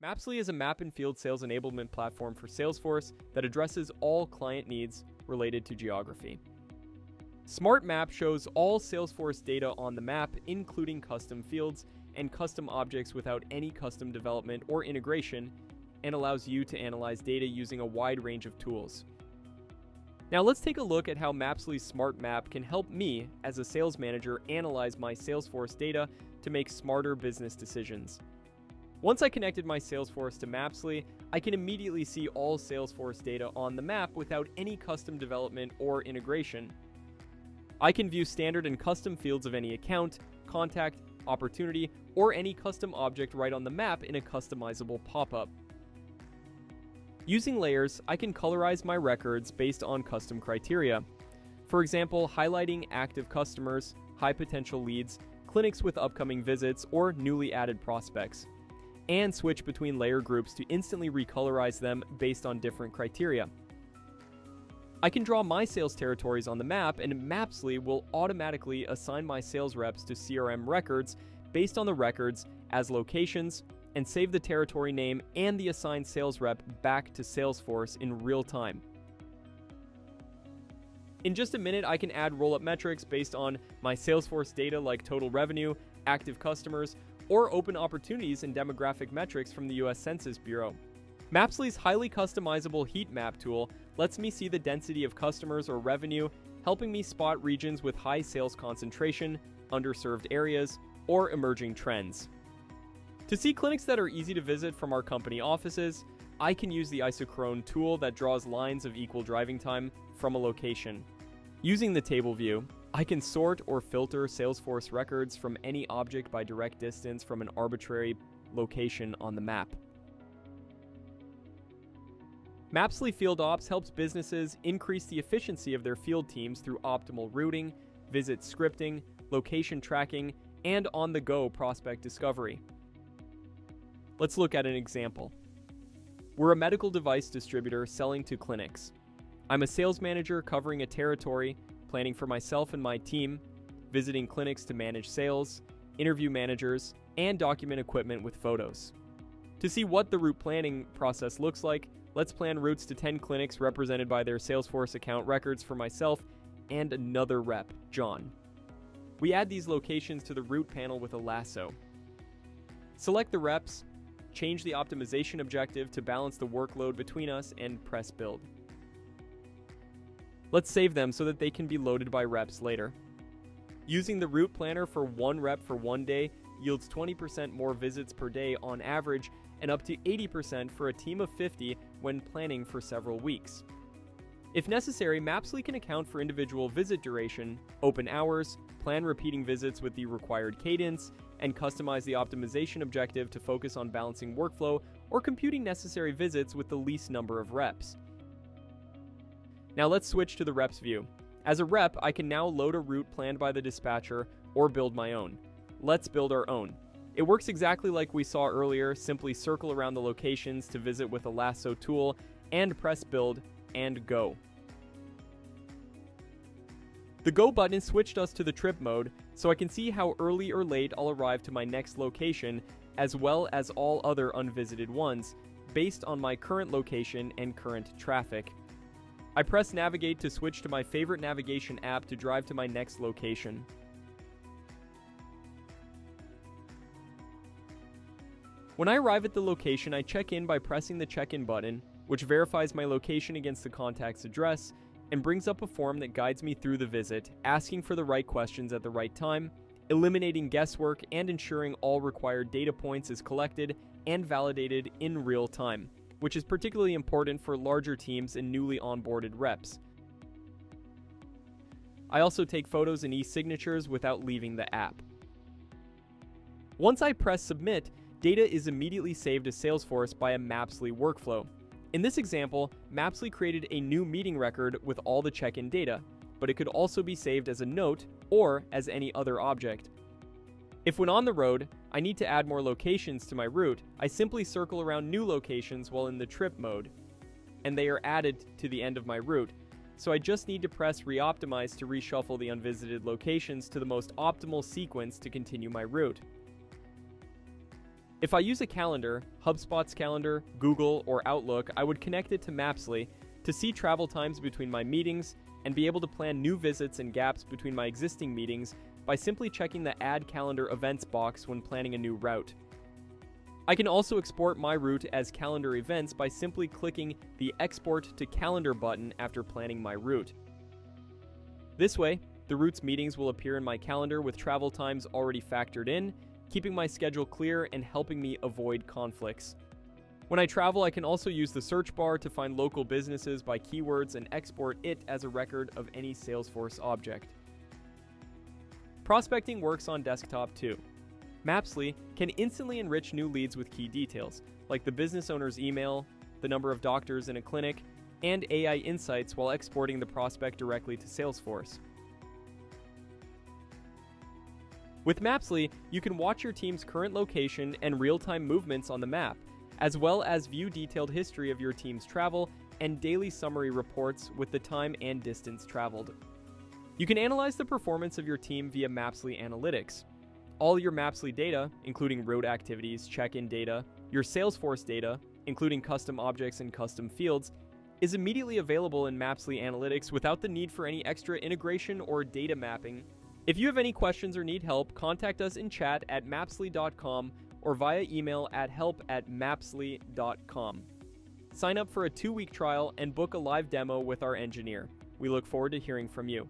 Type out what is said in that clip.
Mapsly is a map and field sales enablement platform for Salesforce that addresses all client needs related to geography. Smart Map shows all Salesforce data on the map, including custom fields and custom objects without any custom development or integration, and allows you to analyze data using a wide range of tools. Now let's take a look at how Mapsly's Smart Map can help me, as a sales manager, analyze my Salesforce data to make smarter business decisions. Once I connected my Salesforce to Mapsly, I can immediately see all Salesforce data on the map without any custom development or integration. I can view standard and custom fields of any account, contact, opportunity, or any custom object right on the map in a customizable pop-up. Using layers, I can colorize my records based on custom criteria. For example, highlighting active customers, high potential leads, clinics with upcoming visits, or newly added prospects, and switch between layer groups to instantly recolorize them based on different criteria. I can draw my sales territories on the map, and Mapsly will automatically assign my sales reps to CRM records based on the records as locations, and save the territory name and the assigned sales rep back to Salesforce in real time. In just a minute, I can add roll-up metrics based on my Salesforce data like total revenue, active customers, or open opportunities and demographic metrics from the US Census Bureau. Mapsly's highly customizable heat map tool lets me see the density of customers or revenue, helping me spot regions with high sales concentration, underserved areas, or emerging trends. To see clinics that are easy to visit from our company offices, I can use the isochrone tool that draws lines of equal driving time from a location. Using the table view, I can sort or filter Salesforce records from any object by direct distance from an arbitrary location on the map. Mapsly Field Ops helps businesses increase the efficiency of their field teams through optimal routing, visit scripting, location tracking, and on-the-go prospect discovery. Let's look at an example. We're a medical device distributor selling to clinics. I'm a sales manager covering a territory, planning for myself and my team, visiting clinics to manage sales, interview managers, and document equipment with photos. To see what the route planning process looks like, let's plan routes to 10 clinics represented by their Salesforce account records for myself and another rep, John. We add these locations to the route panel with a lasso. Select the reps, change the optimization objective to balance the workload between us, and press build. Let's save them so that they can be loaded by reps later. Using the route planner for one rep for one day yields 20% more visits per day on average, and up to 80% for a team of 50 when planning for several weeks. If necessary, Mapsly can account for individual visit duration, open hours, plan repeating visits with the required cadence, and customize the optimization objective to focus on balancing workflow or computing necessary visits with the least number of reps. Now let's switch to the reps view. As a rep, I can now load a route planned by the dispatcher or build my own. Let's build our own. It works exactly like we saw earlier. Simply circle around the locations to visit with a lasso tool and press build and go. The go button switched us to the trip mode, so I can see how early or late I'll arrive to my next location, as well as all other unvisited ones, based on my current location and current traffic. I press navigate to switch to my favorite navigation app to drive to my next location. When I arrive at the location, I check in by pressing the check-in button, which verifies my location against the contact's address and brings up a form that guides me through the visit, asking for the right questions at the right time, eliminating guesswork, and ensuring all required data points is collected and validated in real time, which is particularly important for larger teams and newly onboarded reps. I also take photos and e-signatures without leaving the app. Once I press submit, data is immediately saved to Salesforce by a Mapsly workflow. In this example, Mapsly created a new meeting record with all the check-in data, but it could also be saved as a note or as any other object. If when on the road, I need to add more locations to my route, I simply circle around new locations while in the trip mode, and they are added to the end of my route, so I just need to press Reoptimize to reshuffle the unvisited locations to the most optimal sequence to continue my route. If I use a calendar, HubSpot's calendar, Google, or Outlook, I would connect it to Mapsly to see travel times between my meetings and be able to plan new visits and gaps between my existing meetings by simply checking the Add Calendar Events box when planning a new route. I can also export my route as calendar events by simply clicking the Export to Calendar button after planning my route. This way, the route's meetings will appear in my calendar with travel times already factored in, keeping my schedule clear and helping me avoid conflicts. When I travel, I can also use the search bar to find local businesses by keywords and export it as a record of any Salesforce object. Prospecting works on desktop too. Mapsly can instantly enrich new leads with key details, like the business owner's email, the number of doctors in a clinic, and AI insights while exporting the prospect directly to Salesforce. With Mapsly, you can watch your team's current location and real-time movements on the map, as well as view detailed history of your team's travel and daily summary reports with the time and distance traveled. You can analyze the performance of your team via Mapsly Analytics. All your Mapsly data, including route activities, check-in data, your Salesforce data, including custom objects and custom fields, is immediately available in Mapsly Analytics without the need for any extra integration or data mapping. If you have any questions or need help, contact us in chat at mapsly.com or via email at help@mapsly.com. Sign up for a 2-week trial and book a live demo with our engineer. We look forward to hearing from you.